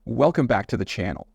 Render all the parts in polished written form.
Welcome back to the channel.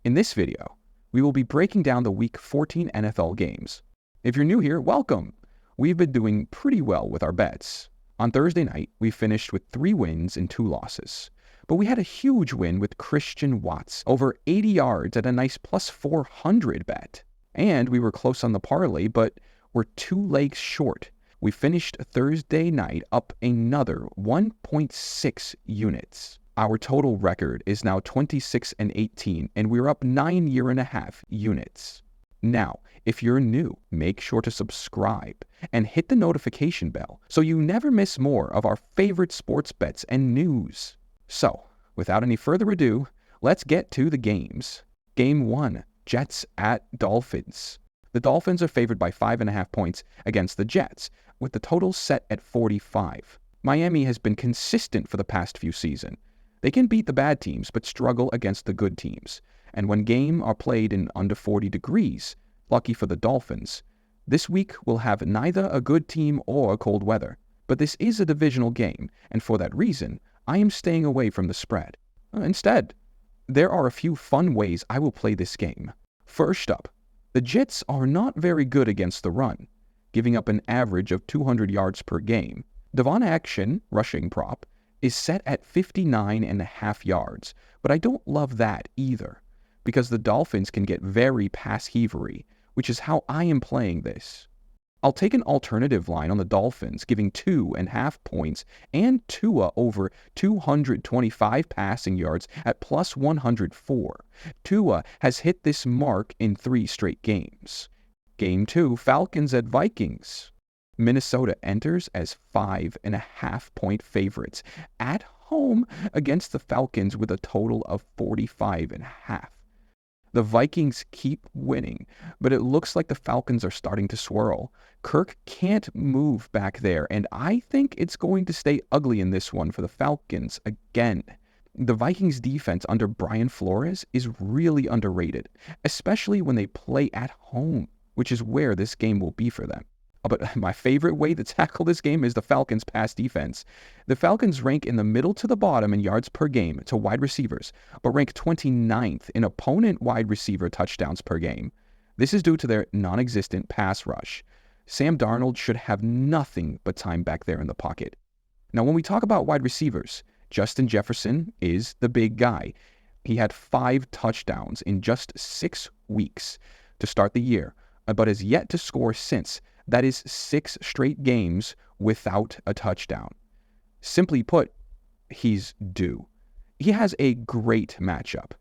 In this video, we will be breaking down the Week 14 NFL games. If you're new here, welcome! We've been doing pretty well with our bets. On Thursday night, we finished with 3 wins and 2 losses. But we had a huge win with Christian Watts, over 80 yards at a nice plus 400 bet. And we were close on the parlay, but we're 2 legs short. We finished Thursday night up another 1.6 units. Our total record is now 26-18, and we're up 9.5 units. Now, if you're new, make sure to subscribe and hit the notification bell so you never miss more of our favorite sports bets and news. So, without any further ado, let's get to the games. Game 1, Jets at Dolphins. The Dolphins are favored by 5.5 points against the Jets, with the total set at 45. Miami has been consistent for the past few seasons. They can beat the bad teams, but struggle against the good teams. And when games are played in under 40 degrees, lucky for the Dolphins, this week will have neither a good team or cold weather. But this is a divisional game, and for that reason, I am staying away from the spread. Instead, there are a few fun ways I will play this game. First up, the Jets are not very good against the run, giving up an average of 200 yards per game. Devon Action, rushing prop, is set at 59.5 yards, but I don't love that either, because the Dolphins can get very pass-heavery, which is how I am playing this. I'll take an alternative line on the Dolphins, giving 2.5 points, and Tua over 225 passing yards at plus 104. Tua has hit this mark in 3 straight games. Game 2, Falcons at Vikings. Minnesota enters as 5.5 point favorites at home against the Falcons with a total of 45.5. The Vikings keep winning, but it looks like the Falcons are starting to swirl. Kirk can't move back there, and I think it's going to stay ugly in this one for the Falcons again. The Vikings defense under Brian Flores is really underrated, especially when they play at home, which is where this game will be for them. But my favorite way to tackle this game is the Falcons' pass defense. The Falcons rank in the middle to the bottom in yards per game to wide receivers, but rank 29th in opponent wide receiver touchdowns per game. This is due to their non-existent pass rush. Sam Darnold should have nothing but time back there in the pocket. Now, when we talk about wide receivers, Justin Jefferson is the big guy. He had 5 touchdowns in just 6 weeks to start the year, but has yet to score since. That is 6 straight games without a touchdown. Simply put, he's due. He has a great matchup,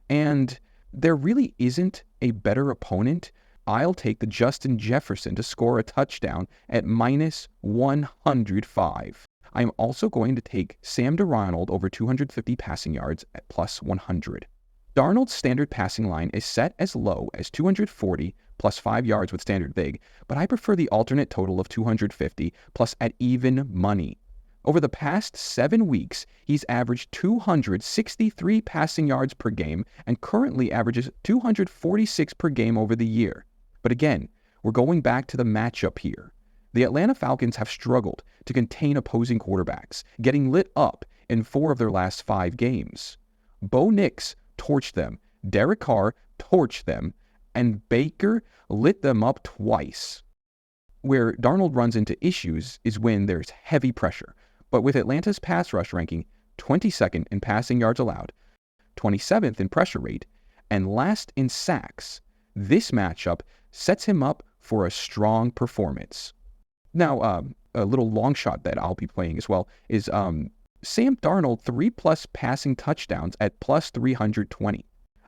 and there really isn't a better opponent. I'll take the Justin Jefferson to score a touchdown at minus 105. I'm also going to take Sam Darnold over 250 passing yards at plus 100. Darnold's standard passing line is set as low as 240 plus 5 yards with standard vig, but I prefer the alternate total of 250 plus at even money. Over the past 7 weeks, he's averaged 263 passing yards per game and currently averages 246 per game over the year. But again, we're going back to the matchup here. The Atlanta Falcons have struggled to contain opposing quarterbacks, getting lit up in 4 of their last 5 games. Bo Nix torched them, Derek Carr torched them, and Baker lit them up twice. Where Darnold runs into issues is when there's heavy pressure, but with Atlanta's pass rush ranking 22nd in passing yards allowed, 27th in pressure rate, and last in sacks, this matchup sets him up for a strong performance. Now, a little long shot that I'll be playing as well is Sam Darnold 3+ passing touchdowns at plus 320.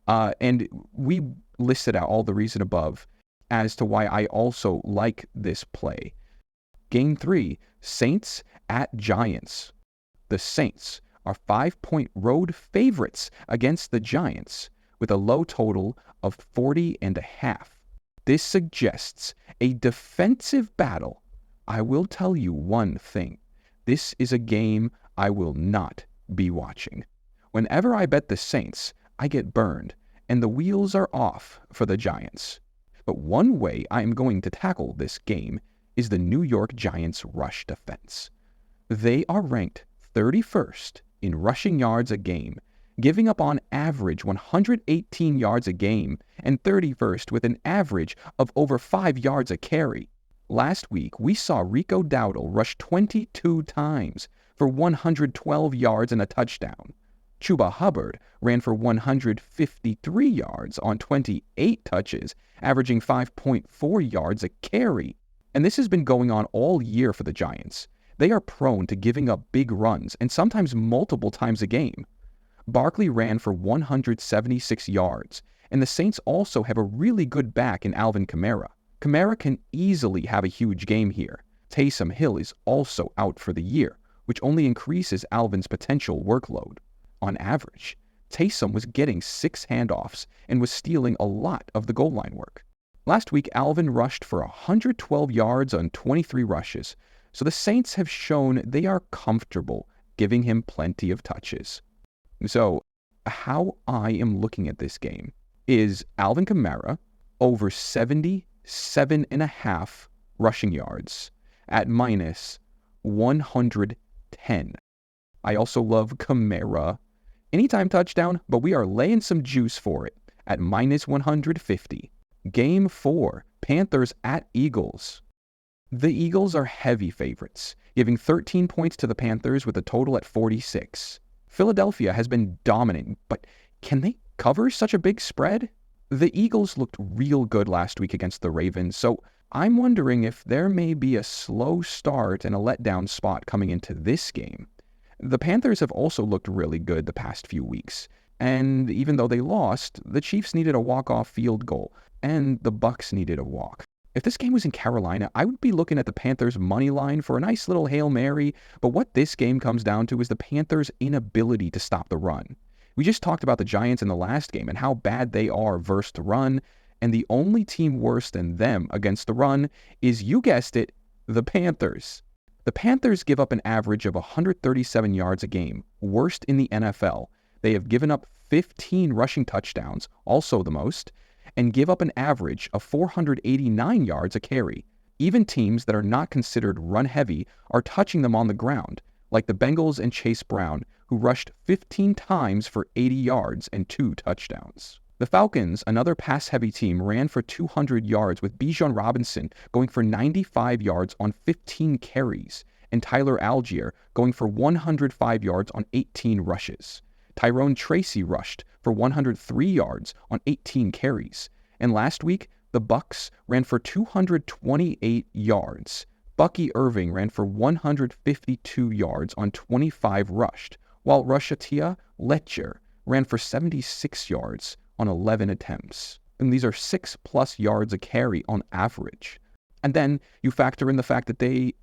And we listed out all the reason above as to why I also like this play. Game 3, Saints at Giants. The Saints are 5-point road favorites against the Giants with a low total of 40.5. This suggests a defensive battle. I will tell you one thing. This is a game I will not be watching. Whenever I bet the Saints, I get burned, and the wheels are off for the Giants. But one way I am going to tackle this game is the New York Giants rush defense. They are ranked 31st in rushing yards a game, giving up on average 118 yards a game and 31st with an average of over 5 yards a carry. Last week, we saw Rico Dowdle rush 22 times for 112 yards and a touchdown. Chuba Hubbard ran for 153 yards on 28 touches, averaging 5.4 yards a carry. And this has been going on all year for the Giants. They are prone to giving up big runs and sometimes multiple times a game. Barkley ran for 176 yards, and the Saints also have a really good back in Alvin Kamara. Kamara can easily have a huge game here. Taysom Hill is also out for the year, which only increases Alvin's potential workload. On average, Taysom was getting 6 handoffs and was stealing a lot of the goal line work. Last week, Alvin rushed for 112 yards on 23 rushes, so the Saints have shown they are comfortable giving him plenty of touches. So, how I am looking at this game is Alvin Kamara over 77.5 rushing yards at minus 110. I also love Kamara anytime touchdown, but we are laying some juice for it at minus 150. Game 4, Panthers at Eagles. The Eagles are heavy favorites, giving 13 points to the Panthers with a total at 46. Philadelphia has been dominant, but can they cover such a big spread? The Eagles looked real good last week against the Ravens, so I'm wondering if there may be a slow start and a letdown spot coming into this game. The Panthers have also looked really good the past few weeks, and even though they lost, the Chiefs needed a walk-off field goal, and the Bucs needed a walk. If this game was in Carolina, I would be looking at the Panthers' money line for a nice little Hail Mary, but what this game comes down to is the Panthers' inability to stop the run. We just talked about the Giants in the last game and how bad they are versus the run, and the only team worse than them against the run is, you guessed it, the Panthers. The Panthers give up an average of 137 yards a game, worst in the NFL. They have given up 15 rushing touchdowns, also the most, and give up an average of 489 yards a carry. Even teams that are not considered run-heavy are touching them on the ground, like the Bengals and Chase Brown, who rushed 15 times for 80 yards and 2 touchdowns. The Falcons, another pass-heavy team, ran for 200 yards with Bijan Robinson going for 95 yards on 15 carries, and Tyler Algier going for 105 yards on 18 rushes. Tyrone Tracy rushed for 103 yards on 18 carries. And last week, the Bucs ran for 228 yards. Bucky Irving ran for 152 yards on 25 rushed, while Rashatia Letcher ran for 76 yards on 11 attempts. And these are 6+ yards a carry on average. And then you factor in the fact that the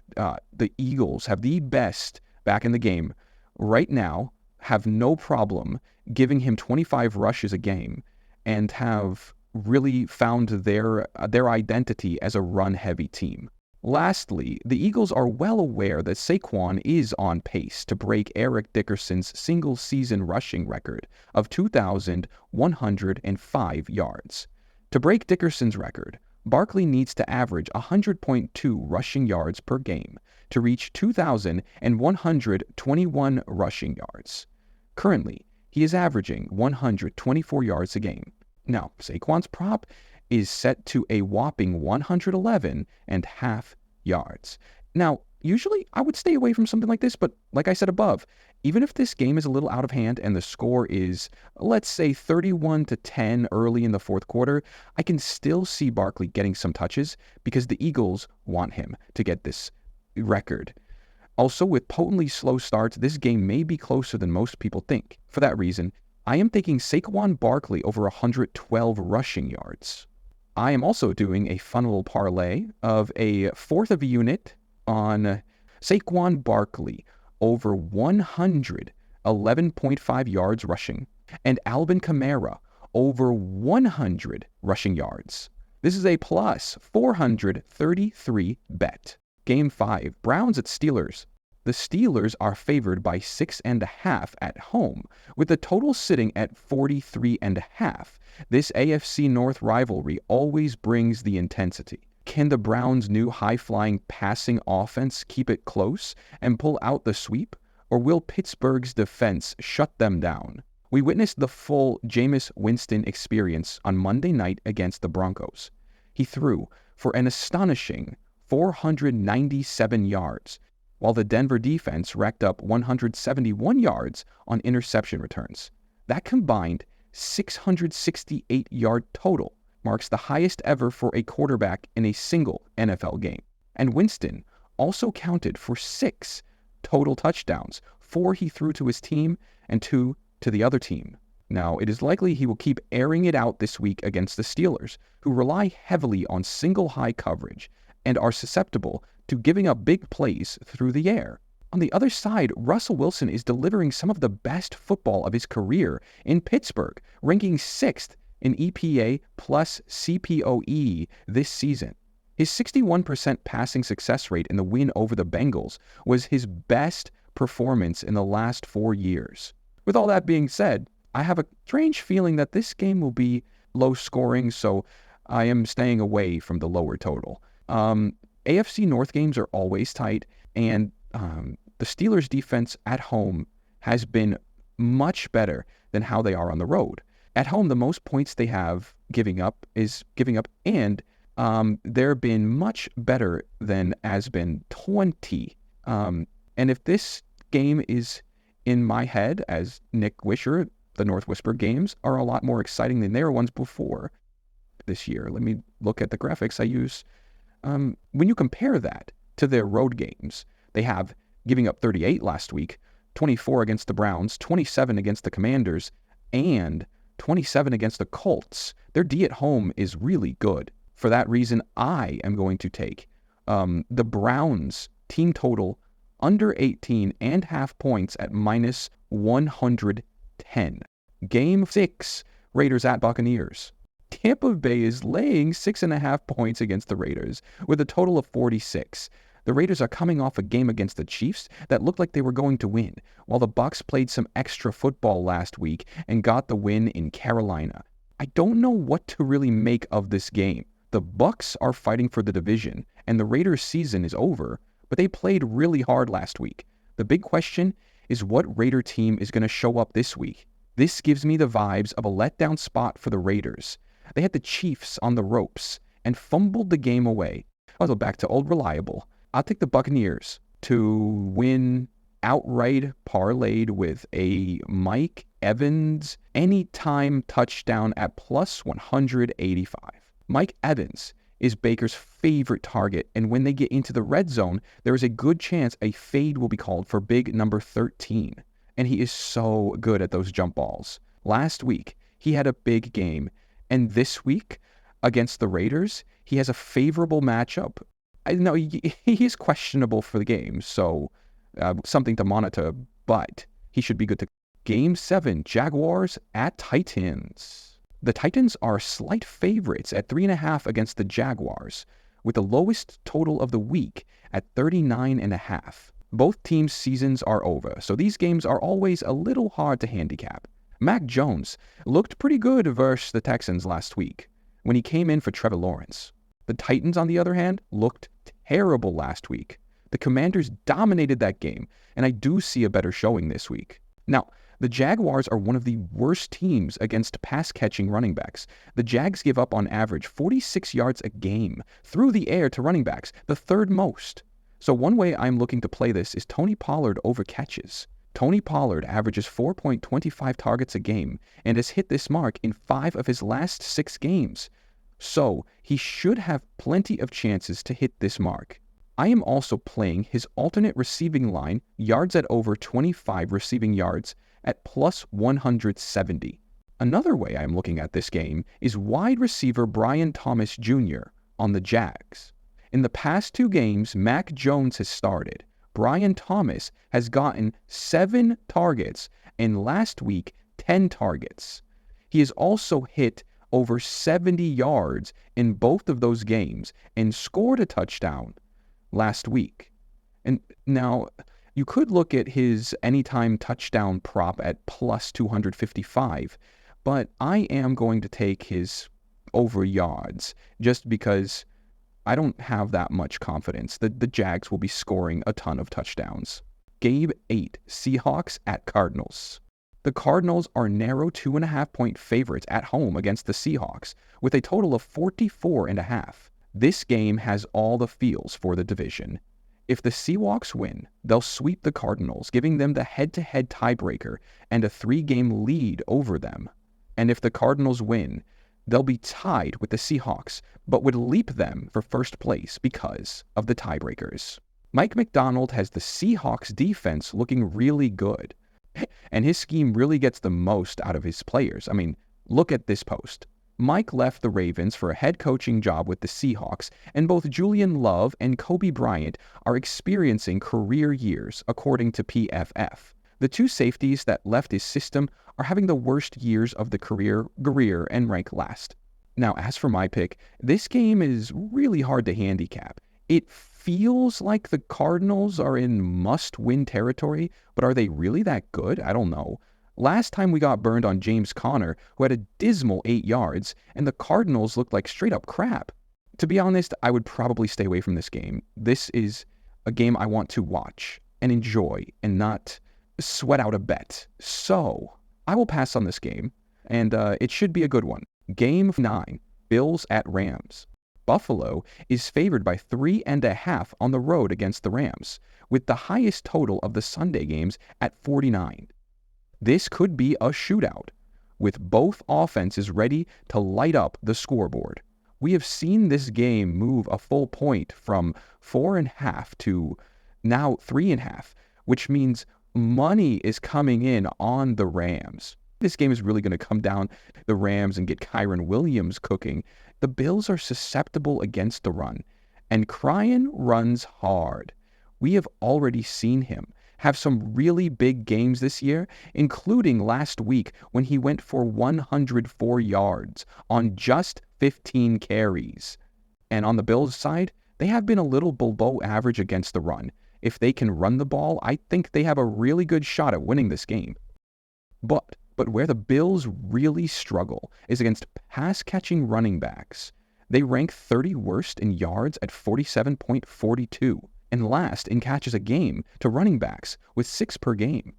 Eagles have the best back in the game right now, have no problem giving him 25 rushes a game, and have really found their identity as a run-heavy team. Lastly, the Eagles are well aware that Saquon is on pace to break Eric Dickerson's single-season rushing record of 2,105 yards. To break Dickerson's record, Barkley needs to average 100.2 rushing yards per game to reach 2,121 rushing yards. Currently, he is averaging 124 yards a game. Now, Saquon's prop is set to a whopping 111.5 yards. Now, usually I would stay away from something like this, but like I said above, even if this game is a little out of hand and the score is, let's say, 31-10 early in the fourth quarter, I can still see Barkley getting some touches because the Eagles want him to get this record. Also, with potently slow starts, this game may be closer than most people think. For that reason, I am thinking Saquon Barkley over 112 rushing yards. I am also doing a fun little parlay of a fourth of a unit on Saquon Barkley over 111.5 yards rushing, and Alvin Kamara over 100 rushing yards. This is a plus 433 bet. Game 5, Browns at Steelers. The Steelers are favored by 6.5 at home, with the total sitting at 43.5. This AFC North rivalry always brings the intensity. Can the Browns' new high-flying passing offense keep it close and pull out the sweep, or will Pittsburgh's defense shut them down? We witnessed the full Jameis Winston experience on Monday night against the Broncos. He threw for an astonishing 497 yards, while the Denver defense racked up 171 yards on interception returns. That combined 668-yard total marks the highest ever for a quarterback in a single NFL game. And Winston also counted for 6 total touchdowns, 4 he threw to his team and 2 to the other team. Now, it is likely he will keep airing it out this week against the Steelers, who rely heavily on single high coverage and are susceptible to giving up big plays through the air. On the other side, Russell Wilson is delivering some of the best football of his career in Pittsburgh, ranking 6th in EPA plus CPOE this season. His 61% passing success rate in the win over the Bengals was his best performance in the last 4 years. With all that being said, I have a strange feeling that this game will be low scoring, so I am staying away from the lower total. AFC North games are always tight, and the Steelers' defense at home has been much better than how they are on the road. At home, the most points they have giving up, and they've been much better than has been 20. And if this game is in my head, as Nick Wisher, the North Whisper games are a lot more exciting than their ones before this year. Let me look at the graphics I use. When you compare that to their road games, they have giving up 38 last week, 24 against the Browns, 27 against the Commanders, and 27 against the Colts. Their D at home is really good. For that reason, I am going to take the Browns team total under 18 and half points at minus 110. Game 6, Raiders at Buccaneers. Tampa Bay is laying 6.5 points against the Raiders with a total of 46. The Raiders are coming off a game against the Chiefs that looked like they were going to win, while the Bucs played some extra football last week and got the win in Carolina. I don't know what to really make of this game. The Bucs are fighting for the division, and the Raiders' season is over, but they played really hard last week. The big question is what Raider team is going to show up this week. This gives me the vibes of a letdown spot for the Raiders. They had the Chiefs on the ropes and fumbled the game away. I'll go back to old reliable. I'll take the Buccaneers to win outright, parlayed with a Mike Evans anytime touchdown at plus 185. Mike Evans is Baker's favorite target, and when they get into the red zone, there is a good chance a fade will be called for big number 13. And he is so good at those jump balls. Last week, he had a big game, and this week, against the Raiders, he has a favorable matchup. I know he is questionable for the game, so something to monitor, but he should be good to. Game 7, Jaguars at Titans. The Titans are slight favorites at 3.5 against the Jaguars, with the lowest total of the week at 39.5. Both teams' seasons are over, so these games are always a little hard to handicap. Mac Jones looked pretty good versus the Texans last week when he came in for Trevor Lawrence. The Titans, on the other hand, looked terrible last week. The Commanders dominated that game, and I do see a better showing this week. Now, the Jaguars are one of the worst teams against pass-catching running backs. The Jags give up on average 46 yards a game through the air to running backs, the third most. So one way I'm looking to play this is Tony Pollard over catches. Tony Pollard averages 4.25 targets a game and has hit this mark in 5 of his last 6 games. So he should have plenty of chances to hit this mark. I am also playing his alternate receiving line, yards at over 25 receiving yards, at plus 170. Another way I'm looking at this game is wide receiver Brian Thomas Jr. on the Jags. In the past 2 games Mac Jones has started, Brian Thomas has gotten 7 targets and last week 10 targets. He has also hit over 70 yards in both of those games and scored a touchdown last week. And now, you could look at his anytime touchdown prop at plus 255, but I am going to take his over yards just because I don't have that much confidence that the Jags will be scoring a ton of touchdowns. Game 8, Seahawks at Cardinals. The Cardinals are narrow 2.5-point favorites at home against the Seahawks with a total of 44.5. This game has all the feels for the division. If the Seahawks win, they'll sweep the Cardinals, giving them the head-to-head tiebreaker and a 3-game lead over them. And if the Cardinals win, they'll be tied with the Seahawks, but would leap them for first place because of the tiebreakers. Mike Macdonald has the Seahawks defense looking really good, and his scheme really gets the most out of his players. I mean, look at this post. Mike left the Ravens for a head coaching job with the Seahawks, and both Julian Love and Kobe Bryant are experiencing career years, according to PFF. The two safeties that left his system are having the worst years of the career, Guerendo and rank last. Now, as for my pick, this game is really hard to handicap. It feels like the Cardinals are in must-win territory, but are they really that good? I don't know. Last time we got burned on James Conner, who had a dismal 8 yards, and the Cardinals looked like straight-up crap. To be honest, I would probably stay away from this game. This is a game I want to watch and enjoy and not sweat out a bet. So, I will pass on this game, and it should be a good one. Game 9, Bills at Rams. Buffalo is favored by 3.5 on the road against the Rams, with the highest total of the Sunday games at 49. This could be a shootout, with both offenses ready to light up the scoreboard. We have seen this game move a full point from 4.5 to now 3.5, which means money is coming in on the Rams. This game is really going to come down the Rams and get Kyren Williams cooking. The Bills are susceptible against the run, and Cryan runs hard. We have already seen him have some really big games this year, including last week when he went for 104 yards on just 15 carries. And on the Bills side, they have been a little below average against the run. If they can run the ball, I think they have a really good shot at winning this game. But where the Bills really struggle is against pass-catching running backs. They rank 30 worst in yards at 47.42. and last in catches a game to running backs with 6 per game.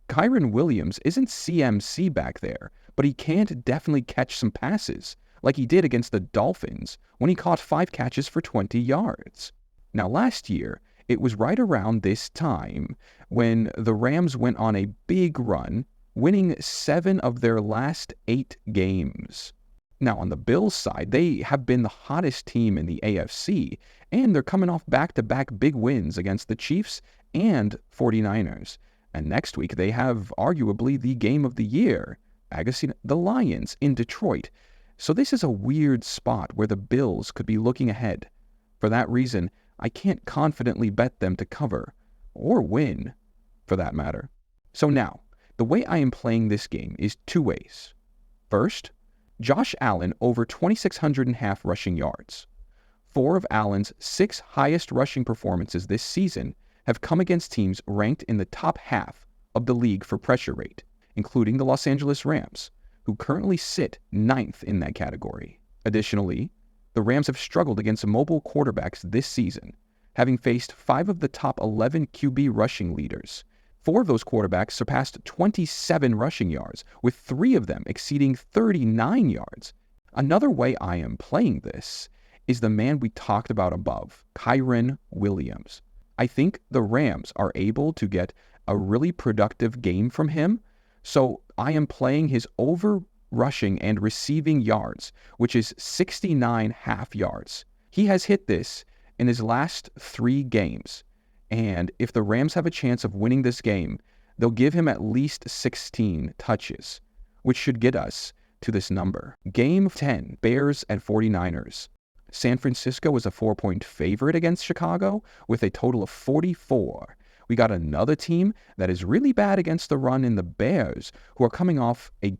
Kyren Williams isn't CMC back there, but he can't definitely catch some passes, like he did against the Dolphins when he caught 5 catches for 20 yards. Now last year, it was right around this time when the Rams went on a big run, winning 7 of their last 8 games. Now, on the Bills side, they have been the hottest team in the AFC, and they're coming off back-to-back big wins against the Chiefs and 49ers. And next week, they have arguably the game of the year, the Lions in Detroit. So this is a weird spot where the Bills could be looking ahead. For that reason, I can't confidently bet them to cover, or win, for that matter. So now, the way I am playing this game is 2 ways. First, Josh Allen over 2,600.5 rushing yards. 4 of Allen's 6 highest rushing performances this season have come against teams ranked in the top half of the league for pressure rate, including the Los Angeles Rams, who currently sit 9th in that category. Additionally, the Rams have struggled against mobile quarterbacks this season, having faced 5 of the top 11 QB rushing leaders. 4 of those quarterbacks surpassed 27 rushing yards, with 3 of them exceeding 39 yards. Another way I am playing this is the man we talked about above, Kyren Williams. I think the Rams are able to get a really productive game from him, so I am playing his over rushing and receiving yards, which is 69 half yards. He has hit this in his last 3 games. And if the Rams have a chance of winning this game, they'll give him at least 16 touches, which should get us to this number. Game 10, Bears at 49ers. San Francisco was a 4-point favorite against Chicago with a total of 44. We got another team that is really bad against the run in the Bears, who are coming off a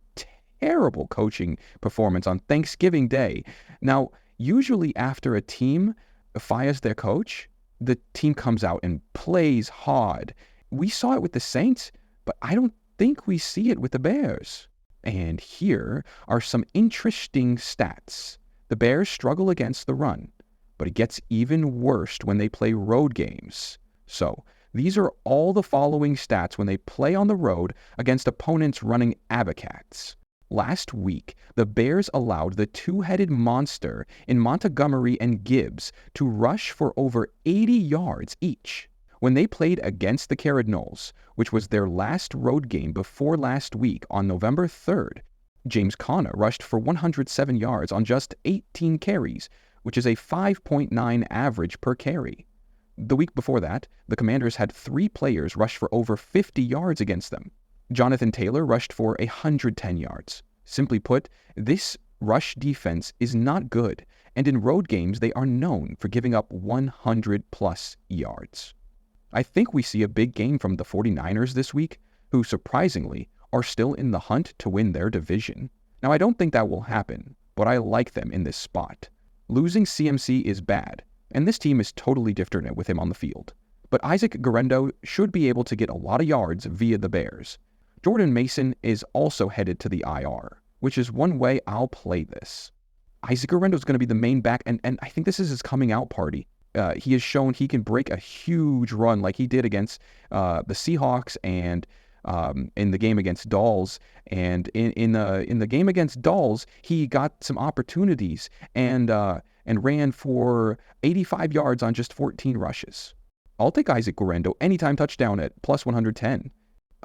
terrible coaching performance on Thanksgiving Day. Now, usually after a team fires their coach, the team comes out and plays hard. We saw it with the Saints, but I don't think we see it with the Bears. And here are some interesting stats. The Bears struggle against the run, but it gets even worse when they play road games. So, These are all the following stats when they play on the road against opponents running Abacats. Last week, the Bears allowed the two-headed monster in Montgomery and Gibbs to rush for over 80 yards each. When they played against the Cardinals, which was their last road game before last week on November 3rd, James Conner rushed for 107 yards on just 18 carries, which is a 5.9 average per carry. The week before that, the Commanders had 3 players rush for over 50 yards against them. Jonathan Taylor rushed for 110 yards. Simply put, this rush defense is not good, and in road games they are known for giving up 100-plus yards. I think we see a big game from the 49ers this week, who surprisingly are still in the hunt to win their division. Now, I don't think that will happen, but I like them in this spot. Losing CMC is bad, and this team is totally different with him on the field. But Isaac Guerendo should be able to get a lot of yards via the Bears. Jordan Mason is also headed to the IR, which is one way I'll play this. Isaac Guerendo is going to be the main back, and I think this is his coming out party. He has shown he can break a huge run like he did against the Seahawks and in the game against Dolls. And in the game against Dolls, he got some opportunities and ran for 85 yards on just 14 rushes. I'll take Isaac Guerendo anytime touchdown at plus 110.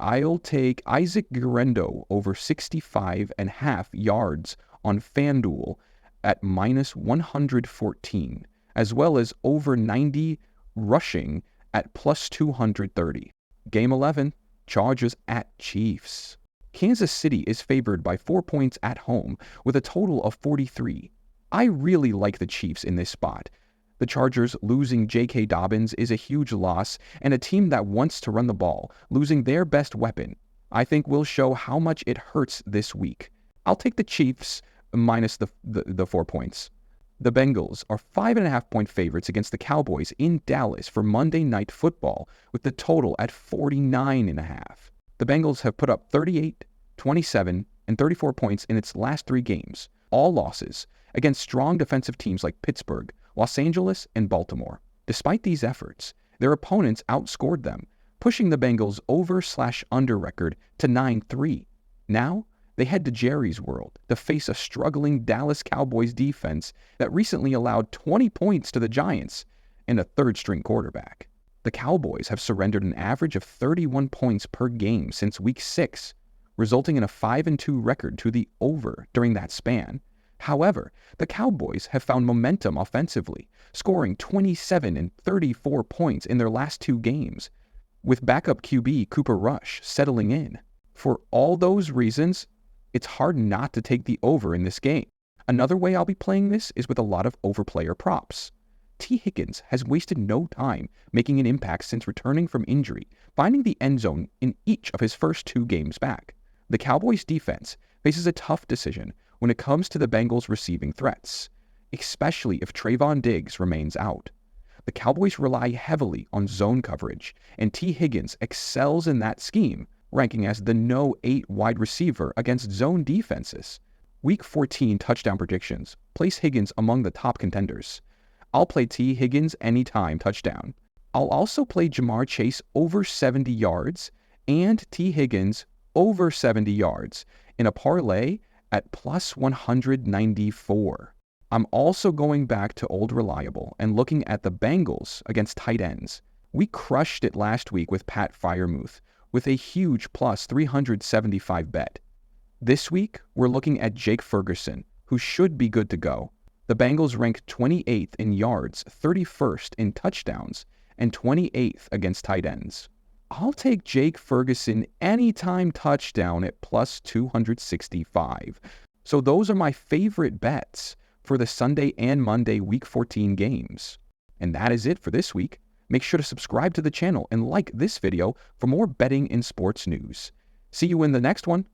I'll take Isaac Guerendo over 65.5 yards on FanDuel at minus 114, as well as over 90 rushing at plus 230. Game 11, Chargers at Chiefs. Kansas City is favored by 4 points at home with a total of 43. I really like the Chiefs in this spot. The Chargers losing J.K. Dobbins is a huge loss, and a team that wants to run the ball, losing their best weapon, I think will show how much it hurts this week. I'll take the Chiefs minus the 4 points. The Bengals are 5.5-point favorites against the Cowboys in Dallas for Monday Night Football, with the total at 49.5. The Bengals have put up 38, 27, and 34 points in its last 3 games, all losses, against strong defensive teams like Pittsburgh, Los Angeles, and Baltimore. Despite these efforts, their opponents outscored them, pushing the Bengals over/under record to 9-3. Now, they head to Jerry's World to face a struggling Dallas Cowboys defense that recently allowed 20 points to the Giants and a third-string quarterback. The Cowboys have surrendered an average of 31 points per game since Week 6, resulting in a 5-2 record to the over during that span. However, the Cowboys have found momentum offensively, scoring 27 and 34 points in their last 2 games, with backup QB Cooper Rush settling in. For all those reasons, it's hard not to take the over in this game. Another way I'll be playing this is with a lot of overplayer props. T. Higgins has wasted no time making an impact since returning from injury, finding the end zone in each of his first 2 games back. The Cowboys' defense faces a tough decision when it comes to the Bengals' receiving threats, especially if Trayvon Diggs remains out. The Cowboys rely heavily on zone coverage, and T. Higgins excels in that scheme, ranking as the no 8 wide receiver against zone defenses. Week 14 touchdown predictions place Higgins among the top contenders. I'll play T. Higgins anytime touchdown. I'll also play Jamar Chase over 70 yards and T. Higgins over 70 yards in a parlay at plus 194. I'm also going back to old reliable and looking at the Bengals against tight ends. We crushed it last week with Pat Freiermuth with a huge plus 375 bet. This week, we're looking at Jake Ferguson, who should be good to go. The Bengals rank 28th in yards, 31st in touchdowns, and 28th against tight ends. I'll take Jake Ferguson anytime touchdown at plus 265. So those are my favorite bets for the Sunday and Monday Week 14 games. And that is it for this week. Make sure to subscribe to the channel and like this video for more betting and sports news. See you in the next one.